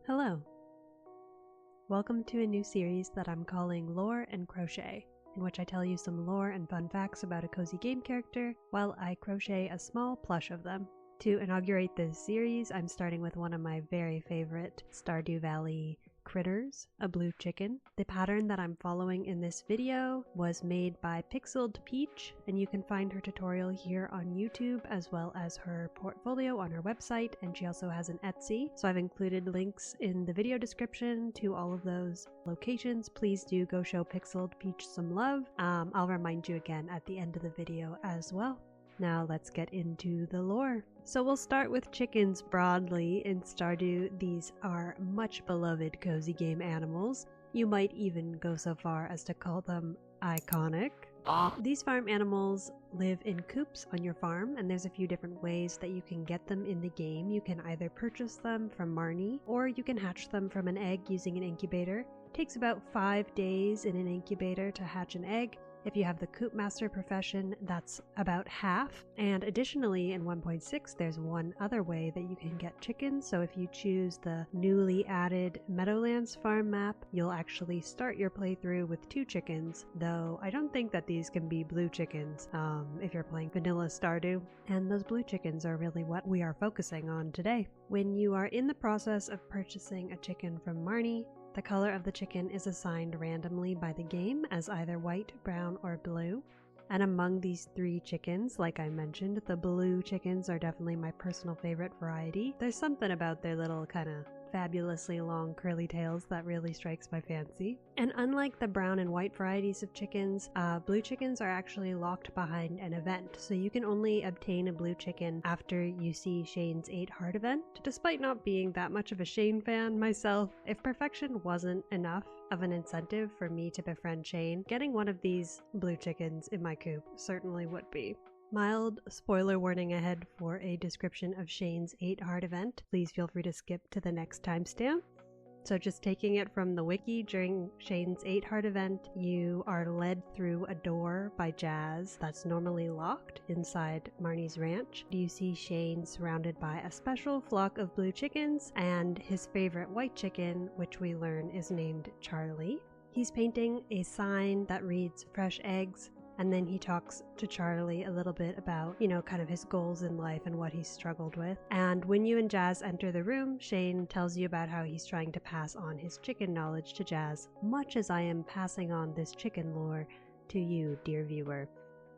Hello! Welcome to a new series that I'm calling Lore and Crochet, in which I tell you some lore and fun facts about a cozy game character while I crochet a small plush of them. To inaugurate this series, I'm starting with one of my very favorite Stardew Valley critters, a blue chicken. The pattern that I'm following in this video was made by Pixeled Peach, and you can find her tutorial here on YouTube as well as her portfolio on her website, and she also has an Etsy. So I've included links in the video description to all of those locations. Please do go show Pixeled Peach some love. I'll remind you again at the end of the video as well. Now let's get into the lore. So we'll start with chickens broadly. In Stardew, these are much beloved cozy game animals. You might even go so far as to call them iconic. These farm animals live in coops on your farm, and there's a few different ways that you can get them in the game. You can either purchase them from Marnie, or you can hatch them from an egg using an incubator. It takes about 5 days in an incubator to hatch an egg. If you have the Coop Master profession, that's about half. And additionally, in 1.6, there's one other way that you can get chickens. So if you choose the newly added Meadowlands farm map, you'll actually start your playthrough with 2 chickens, though I don't think that these can be blue chickens if you're playing vanilla Stardew. And those blue chickens are really what we are focusing on today. When you are in the process of purchasing a chicken from Marnie, the color of the chicken is assigned randomly by the game as either white, brown, or blue. And among these 3 chickens, like I mentioned, the blue chickens are definitely my personal favorite variety. There's something about their little kind of fabulously long curly tails that really strikes my fancy. And unlike the brown and white varieties of chickens, blue chickens are actually locked behind an event, so you can only obtain a blue chicken after you see Shane's 8 Heart event. Despite not being that much of a Shane fan myself, if perfection wasn't enough of an incentive for me to befriend Shane, getting one of these blue chickens in my coop certainly would be. Mild spoiler warning ahead for a description of Shane's 8 Heart event. Please feel free to skip to the next timestamp. So just taking it from the wiki, during Shane's 8 Heart event, you are led through a door by Jazz that's normally locked inside Marnie's ranch. You see Shane surrounded by a special flock of blue chickens and his favorite white chicken, which we learn is named Charlie. He's painting a sign that reads "Fresh Eggs," and then he talks to Charlie a little bit about, kind of his goals in life and what he's struggled with. And when you and Jazz enter the room, Shane tells you about how he's trying to pass on his chicken knowledge to Jazz, much as I am passing on this chicken lore to you, dear viewer.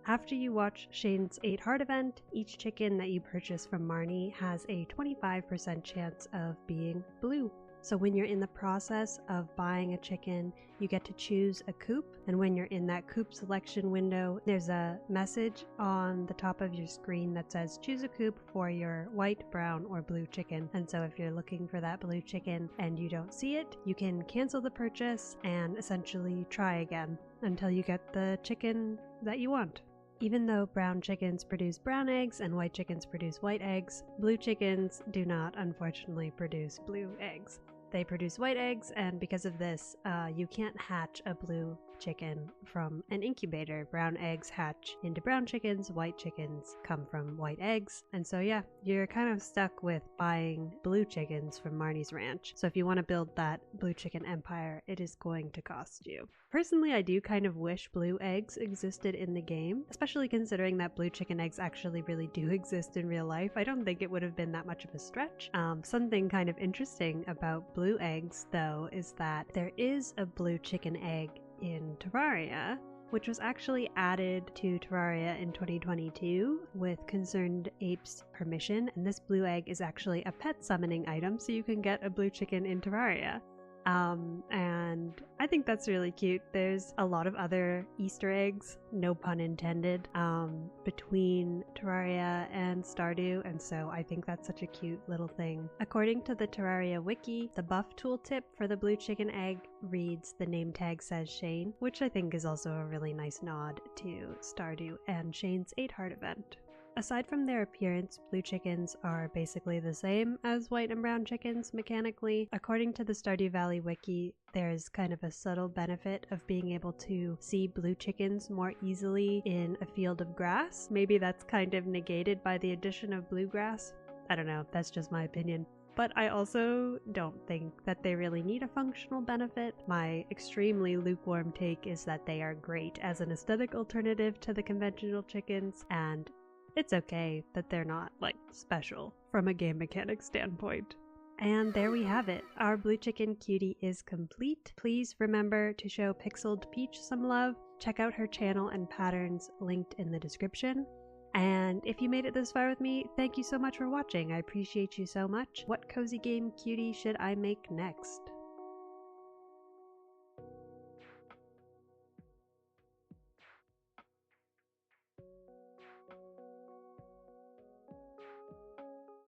After you watch Shane's 8 Heart event, each chicken that you purchase from Marnie has a 25% chance of being blue. So when you're in the process of buying a chicken, you get to choose a coop, and when you're in that coop selection window, there's a message on the top of your screen that says choose a coop for your white, brown, or blue chicken. And so if you're looking for that blue chicken and you don't see it, you can cancel the purchase and essentially try again until you get the chicken that you want. Even though brown chickens produce brown eggs and white chickens produce white eggs, blue chickens do not, unfortunately, produce blue eggs. They produce white eggs, and because of this, you can't hatch a blue chicken from an incubator. Brown eggs hatch into brown chickens, white chickens come from white eggs, and so yeah, you're kind of stuck with buying blue chickens from Marnie's ranch. So if you want to build that blue chicken empire, it is going to cost you. Personally, I do kind of wish blue eggs existed in the game, especially considering that blue chicken eggs actually really do exist in real life. I don't think it would have been that much of a stretch. Something kind of interesting about blue eggs, though, is that there is a blue chicken egg in Terraria, which was actually added to Terraria in 2022 with Concerned Ape's permission, and this blue egg is actually a pet summoning item, so you can get a blue chicken in Terraria. And I think that's really cute. There's a lot of other Easter eggs, no pun intended, between Terraria and Stardew, and so I think that's such a cute little thing. According to the Terraria wiki, the buff tooltip for the blue chicken egg reads "the name tag says Shane," which I think is also a really nice nod to Stardew and Shane's 8 Heart event. Aside from their appearance, blue chickens are basically the same as white and brown chickens mechanically. According to the Stardew Valley wiki, there's kind of a subtle benefit of being able to see blue chickens more easily in a field of grass. Maybe that's kind of negated by the addition of bluegrass. I don't know, that's just my opinion. but I also don't think that they really need a functional benefit. My extremely lukewarm take is that they are great as an aesthetic alternative to the conventional chickens, and it's okay that they're not, like, special from a game mechanics standpoint. And there we have it. Our blue chicken cutie is complete. Please remember to show Pixeled Peach some love. Check out her channel and patterns linked in the description. And if you made it this far with me, thank you so much for watching. I appreciate you so much. What cozy game cutie should I make next?